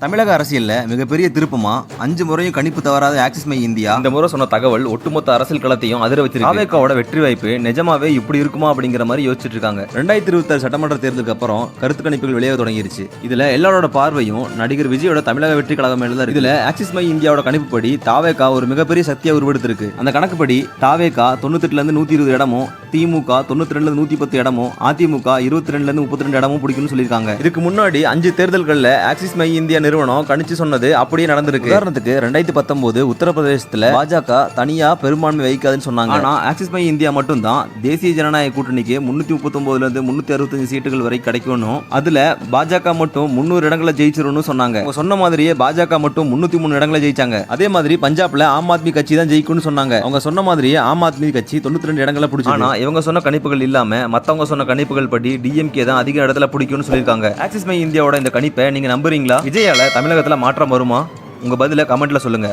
தமிழக அரசியல்ல மிகப்பெரிய திருப்பமா 5 முறையும் கணிப்பு தவறாத ஆக்சிஸ் மை இந்தியா இந்த முறை சொன்ன தகவல் ஒட்டுமொத்த அரசியல் களத்தையும் அதிர வச்சிருக்கு. தாவேகாவோட வெற்றி வாய்ப்பு நிஜமாவே இப்படி இருக்குமா அப்படிங்கிற மாதிரி யோசிச்சுட்டு இருக்காங்க. 2026 சட்டமன்ற தேர்தலுக்கு அப்புறம் கருத்து கணிப்புகள் வெளியாக தொடங்கிருச்சு. இதுல எல்லாரோட பார்வையும் நடிகர் விஜயோட தமிழக வெற்றி கழகம் மேல தான் இருக்கு. இதுல ஆக்சிஸ் மை இந்தியாவோட கணிப்புப்படி தாவேகா ஒரு மிகப்பெரிய சக்தியா உருவெடுத்திருக்கு. அந்த கணக்குப்படி தாவேகா 98ல இருந்து 120 இடமும், திமுக 92ல இருந்து 110 இடமும், அதிமுக 22ல இருந்து 32 இடமும் பிடிக்கும்னு சொல்லியிருக்காங்க. இதுக்கு முன்னாடி 5 தேர்தல்கள்ல ஆக்சிஸ் மை இந்தியா நிறுவனம் கணிச்சு சொன்னது அப்படியே நடந்திருக்கு. உதாரணத்துக்கு 2019 உத்தரப்பிரதேசத்துல பாஜக தனியா பெரும்பான்மை வைக்காதுன்னு சொன்னாங்க. ஆனா ஆக்சிஸ் மை இந்தியா மட்டும் தான் தேசிய ஜனநாயக கூட்டணிக்கு 339ல இருந்து 365 சீட்டுகள் வரை கிடைக்கணும். அதுல பாஜக மட்டும் 300 இடங்களை ஜெயிச்சிரும்னு சொன்னாங்க. அவங்க சொன்ன மாதிரியே பாஜக மட்டும் 303 இடங்களை ஜெயிச்சாங்க. அதே மாதிரி பஞ்சாப்ல ஆம் ஆத்மி கட்சி தான் ஜெயிக்கும்னு சொன்னாங்க. அவங்க சொன்ன மாதிரியே ஆம் ஆத்மி கட்சி 92 இடங்களை பிடிச்சு. ஆனா இவங்க சொன்ன கணிப்புகள் இல்லாம மத்தவங்க சொன்ன கணிப்புகள் படி டிஎம்கே தான் அதிக இடத்துல பிடிக்கும்னு சொல்லியிருக்காங்க. ஆக்சிஸ் மை இந்தியாவோட இந்த கணிப்பை நீங்க நம்புறீங்களா? விஜயால தமிழகத்துல மாற்றம் வருமா? உங்க பதில கமெண்ட்ல சொல்லுங்க.